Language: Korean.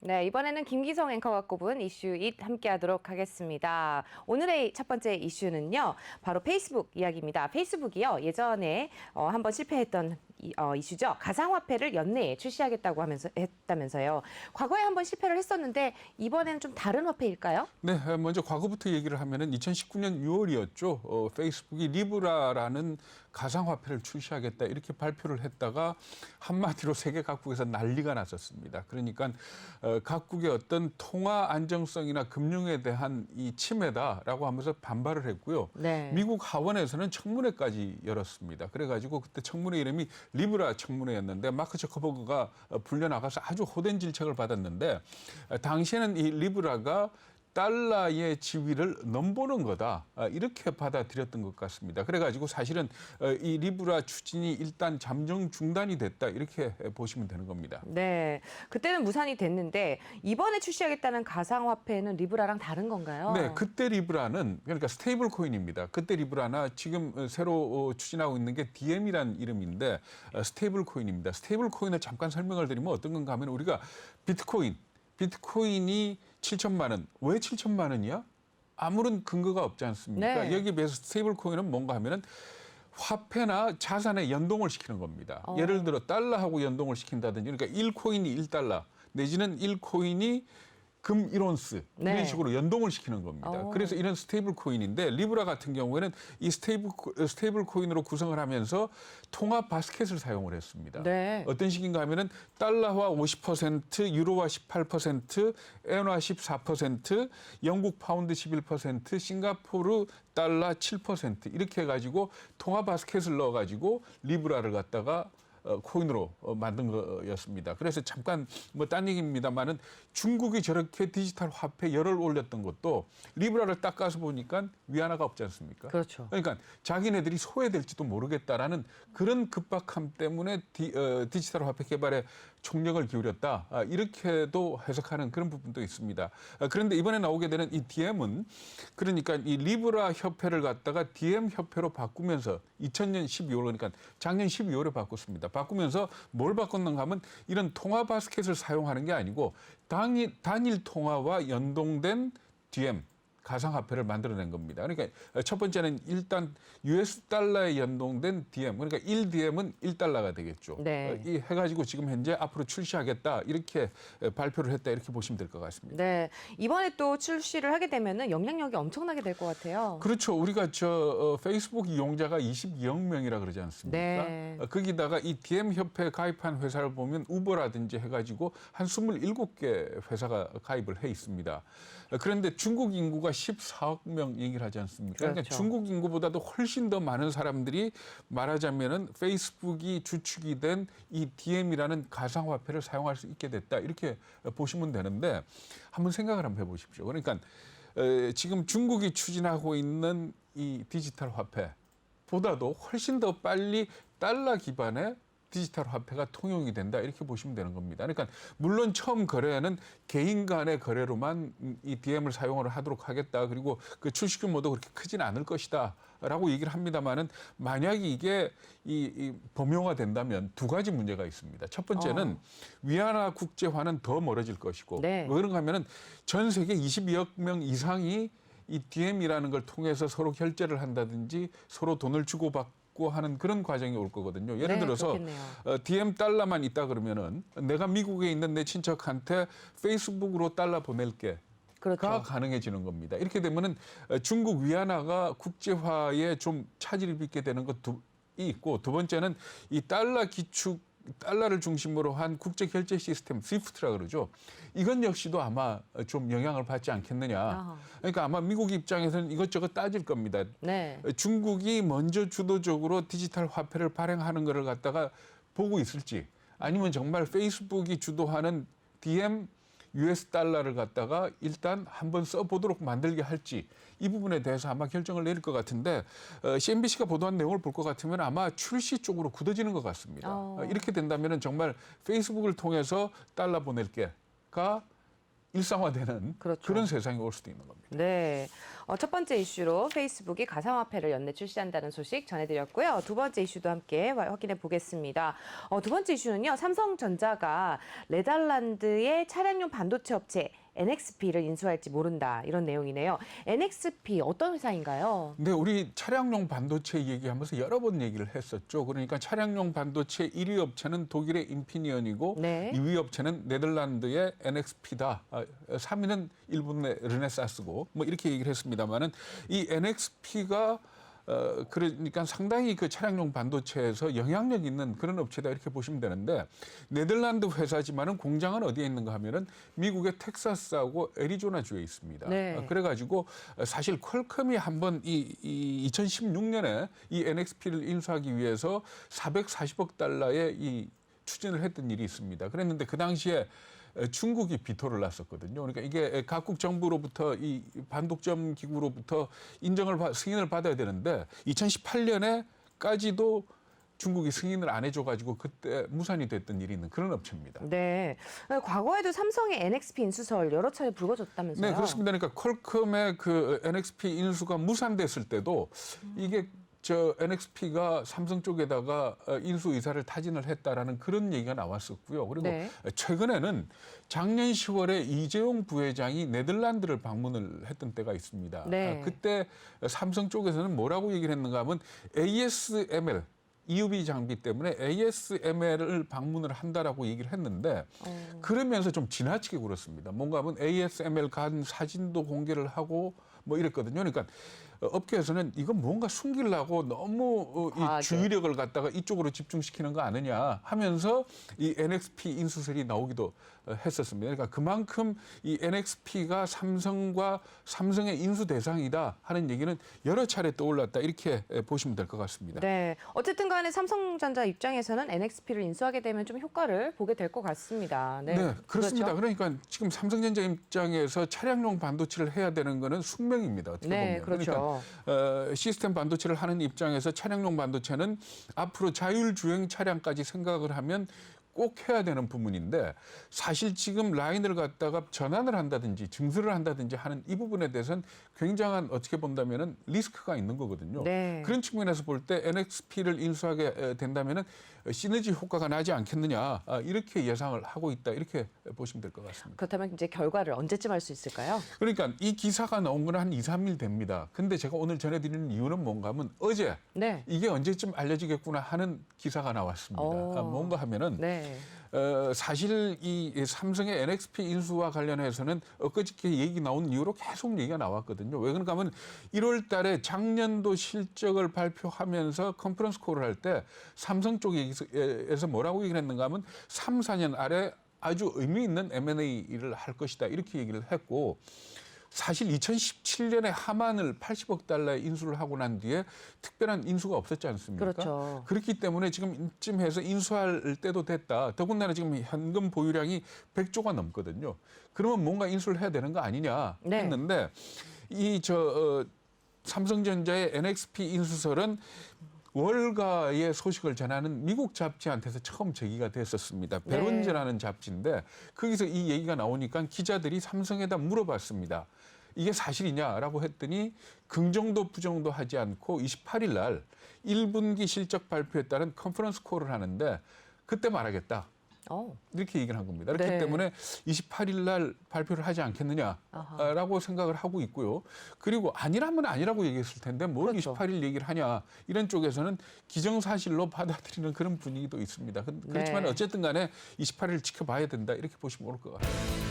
네, 이번에는 김기성 앵커가 꼽은 이슈잇 함께하도록 하겠습니다. 오늘의 첫 번째 이슈는요, 바로 페이스북 이야기입니다. 페이스북이요, 예전에 한번 실패했던 이슈죠. 가상화폐를 연내에 출시하겠다고 했다면서요. 과거에 한번 실패를 했었는데 이번에는 좀 다른 화폐일까요? 네, 먼저 과거부터 얘기를 하면은 2019년 6월이었죠. 페이스북이 리브라라는 가상화폐를 출시하겠다 이렇게 발표를 했다가 한마디로 세계 각국에서 난리가 났었습니다. 그러니까 각국의 어떤 통화 안정성이나 금융에 대한 이 침해다라고 하면서 반발을 했고요. 네. 미국 하원에서는 청문회까지 열었습니다. 그래가지고 그때 청문회 이름이 리브라 청문회였는데 마크 저커버그가 불려나가서 아주 호된 질책을 받았는데 당시에는 이 리브라가 달러의 지위를 넘보는 거다. 이렇게 받아들였던 것 같습니다. 그래가지고 사실은 이 리브라 추진이 일단 잠정 중단이 됐다. 이렇게 보시면 되는 겁니다. 네, 그때는 무산이 됐는데 이번에 출시하겠다는 가상화폐는 리브라랑 다른 건가요? 네, 그때 리브라는 그러니까 스테이블 코인입니다. 그때 리브라나 지금 새로 추진하고 있는 게 DM이라는 이름인데 스테이블 코인입니다. 스테이블 코인을 잠깐 설명을 드리면 어떤 건가 하면 우리가 비트코인이 7천만 원. 왜 7천만 원이야? 아무런 근거가 없지 않습니까? 네. 여기에 비해서 스테이블 코인은 뭔가 하면은 화폐나 자산에 연동을 시키는 겁니다. 예를 들어 달러하고 연동을 시킨다든지 그러니까 1코인이 1달러 내지는 1코인이 금 1온스 이런 네. 식으로 연동을 시키는 겁니다. 그래서 이런 스테이블 코인인데 리브라 같은 경우에는 이 스테이블 코인으로 구성을 하면서 통화 바스켓을 사용을 했습니다. 네. 어떤 식인가 하면은 달러화 50%, 유로화 18%, 엔화 14%, 영국 파운드 11%, 싱가포르 달러 7% 이렇게 해가지고 통화 바스켓을 넣어가지고 리브라를 갖다가 코인으로 만든 거였습니다. 그래서 잠깐 뭐 딴 얘기입니다만은 중국이 저렇게 디지털 화폐 열을 올렸던 것도 리브라를 딱 가서 보니까 위안화가 없지 않습니까? 그렇죠. 그러니까 자기네들이 소외될지도 모르겠다라는 그런 급박함 때문에 디지털 화폐 개발에 총력을 기울였다. 이렇게도 해석하는 그런 부분도 있습니다. 그런데 이번에 나오게 되는 이 DM은 그러니까 이 리브라 협회를 갖다가 DM 협회로 바꾸면서 2000년 12월 그러니까 작년 12월에 바꿨습니다. 바꾸면서 뭘 바꿨는가 하면 이런 통화 바스켓을 사용하는 게 아니고 단일 통화와 연동된 DM 가상화폐를 만들어낸 겁니다. 그러니까 첫 번째는 일단 US 달러에 연동된 DM, 그러니까 1DM은 1달러가 되겠죠. 네. 이 해가지고 지금 현재 앞으로 출시하겠다 이렇게 발표를 했다 이렇게 보시면 될 것 같습니다. 네, 이번에 또 출시를 하게 되면은 영향력이 엄청나게 될 것 같아요. 그렇죠. 우리가 페이스북 이용자가 22억 명이라 그러지 않습니까? 네. 거기다가 이 DM 협회에 가입한 회사를 보면 우버라든지 해가지고 한 27개 회사가 가입을 해 있습니다. 그런데 중국 인구가 14억 명 얘기를 하지 않습니까? 그러니까 그렇죠. 중국 인구보다도 훨씬 더 많은 사람들이 말하자면은 페이스북이 주축이 된 이 DM이라는 가상화폐를 사용할 수 있게 됐다. 이렇게 보시면 되는데 한번 생각을 한번 해보십시오. 그러니까 지금 중국이 추진하고 있는 이 디지털 화폐보다도 훨씬 더 빨리 달러 기반의 디지털 화폐가 통용이 된다 이렇게 보시면 되는 겁니다. 그러니까 물론 처음 거래는 개인 간의 거래로만 이 DM을 사용을 하도록 하겠다. 그리고 그 출시 규모도 그렇게 크진 않을 것이다라고 얘기를 합니다만은 만약에 이게 이 범용화 된다면 두 가지 문제가 있습니다. 첫 번째는 위안화 국제화는 더 멀어질 것이고 네. 왜 그런가 하면은 전 세계 22억 명 이상이 이 DM이라는 걸 통해서 서로 결제를 한다든지 서로 돈을 주고받고 하는 그런 과정이 올 거거든요. 예를 네, 들어서 그렇겠네요. DM 달러만 있다 그러면은 내가 미국에 있는 내 친척한테 페이스북으로 달러 보낼게. 그렇죠. 가 가능해지는 겁니다. 이렇게 되면은 중국 위안화가 국제화에 좀 차질을 빚게 되는 것도 있고 두 번째는 이 달러를 중심으로 한 국제 결제 시스템 스위프트라 그러죠. 이건 역시도 아마 좀 영향을 받지 않겠느냐. 아하. 그러니까 아마 미국 입장에서는 이것저것 따질 겁니다. 네. 중국이 먼저 주도적으로 디지털 화폐를 발행하는 것을 갖다가 보고 있을지 아니면 정말 페이스북이 주도하는 DM US 달러를 갖다가 일단 한번 써보도록 만들게 할지 이 부분에 대해서 아마 결정을 내릴 것 같은데 CNBC가 보도한 내용을 볼 것 같으면 아마 출시 쪽으로 굳어지는 것 같습니다. 이렇게 된다면 정말 페이스북을 통해서 달러 보낼게가 일상화되는 그렇죠. 그런 세상이 올 수도 있는 겁니다. 네. 첫 번째 이슈로 페이스북이 가상화폐를 연내 출시한다는 소식 전해드렸고요. 두 번째 이슈도 함께 확인해 보겠습니다. 두 번째 이슈는요. 삼성전자가 네덜란드의 차량용 반도체 업체 NXP를 인수할지 모른다. 이런 내용이네요. NXP 어떤 회사인가요? 근데 우리 차량용 반도체 얘기하면서 여러 번 얘기를 했었죠. 그러니까 차량용 반도체 1위 업체는 독일의 인피니언이고 네. 2위 업체는 네덜란드의 NXP다. 3위는 일본의 르네사스고 뭐 이렇게 얘기를 했습니다만은 이 NXP가 그러니까 상당히 그 차량용 반도체에서 영향력 있는 그런 업체다 이렇게 보시면 되는데 네덜란드 회사지만은 공장은 어디에 있는가 하면은 미국의 텍사스하고 애리조나주에 있습니다. 네. 그래가지고 사실 퀄컴이 한번 이 2016년에 이 NXP를 인수하기 위해서 440억 달러의 이 추진을 했던 일이 있습니다. 그랬는데 그 당시에 중국이 비토를 놨었거든요. 그러니까 이게 각국 정부로부터 이 반독점 기구로부터 승인을 받아야 되는데 2018년에까지도 중국이 승인을 안 해줘가지고 그때 무산이 됐던 일이 있는 그런 업체입니다. 네. 과거에도 삼성의 NXP 인수설 여러 차례 불거졌다면서요? 네, 그렇습니다. 그러니까 퀄컴의 그 NXP 인수가 무산됐을 때도 이게 NXP가 삼성 쪽에다가 인수 의사를 타진을 했다라는 그런 얘기가 나왔었고요. 그리고 네. 최근에는 작년 10월에 이재용 부회장이 네덜란드를 방문을 했던 때가 있습니다. 네. 그때 삼성 쪽에서는 뭐라고 얘기를 했는가 하면 ASML EUV 장비 때문에 ASML을 방문을 한다라고 얘기를 했는데 그러면서 좀 지나치게 굴었습니다. 뭔가 하면 ASML 간 사진도 공개를 하고 뭐 이랬거든요. 그러니까 업계에서는 이건 뭔가 숨기려고 너무 이 주의력을 갖다가 이쪽으로 집중시키는 거 아니냐 하면서 이 NXP 인수설이 나오기도 했었습니다. 그러니까 그만큼 이 NXP가 삼성과 삼성의 인수 대상이다 하는 얘기는 여러 차례 떠올랐다 이렇게 보시면 될 것 같습니다. 네. 어쨌든 간에 삼성전자 입장에서는 NXP를 인수하게 되면 좀 효과를 보게 될 것 같습니다. 네, 그렇습니다. 그렇죠? 그러니까 지금 삼성전자 입장에서 차량용 반도체를 해야 되는 거는 숙명입니다. 어떻게 네, 보면. 그렇죠. 그러니까 시스템 반도체를 하는 입장에서 차량용 반도체는 앞으로 자율주행 차량까지 생각을 하면 꼭 해야 되는 부분인데 사실 지금 라인을 갖다가 전환을 한다든지 증설을 한다든지 하는 이 부분에 대해서는 굉장한 어떻게 본다면은 리스크가 있는 거거든요. 네. 그런 측면에서 볼 때 NXP를 인수하게 된다면은 시너지 효과가 나지 않겠느냐 이렇게 예상을 하고 있다 이렇게 보시면 될 것 같습니다. 그렇다면 이제 결과를 언제쯤 알 수 있을까요? 그러니까 이 기사가 나온 건 한 2, 3일 됩니다. 근데 제가 오늘 전해드리는 이유는 뭔가 하면 어제 네. 이게 언제쯤 알려지겠구나 하는 기사가 나왔습니다. 뭔가 하면은 네. 사실 이 삼성의 NXP 인수와 관련해서는 엊그저께 얘기 나온 이후로 계속 얘기가 나왔거든요. 왜 그런가 하면 1월 달에 작년도 실적을 발표하면서 컨퍼런스 콜을 할 때 삼성 쪽에서 뭐라고 얘기를 했는가 하면 3, 4년 아래 아주 의미 있는 M&A를 할 것이다. 이렇게 얘기를 했고 사실 2017년에 하만을 80억 달러에 인수를 하고 난 뒤에 특별한 인수가 없었지 않습니까? 그렇죠. 그렇기 때문에 지금 이쯤 해서 인수할 때도 됐다. 더군다나 지금 현금 보유량이 100조가 넘거든요. 그러면 뭔가 인수를 해야 되는 거 아니냐 했는데 삼성전자의 NXP 인수설은 월가의 소식을 전하는 미국 잡지한테서 처음 제기가 됐었습니다. 베론즈라는 잡지인데 거기서 이 얘기가 나오니까 기자들이 삼성에다 물어봤습니다. 이게 사실이냐라고 했더니 긍정도 부정도 하지 않고 28일 날 1분기 실적 발표에 따른 컨퍼런스 콜을 하는데 그때 말하겠다. 이렇게 얘기를 한 겁니다. 그렇기 때문에 28일 날 발표를 하지 않겠느냐라고 생각을 하고 있고요. 그리고 아니라면 아니라고 얘기했을 텐데 뭘 그렇죠. 28일 얘기를 하냐. 이런 쪽에서는 기정사실로 받아들이는 그런 분위기도 있습니다. 그렇지만 어쨌든 간에 28일 지켜봐야 된다. 이렇게 보시면 올 것 같습니다.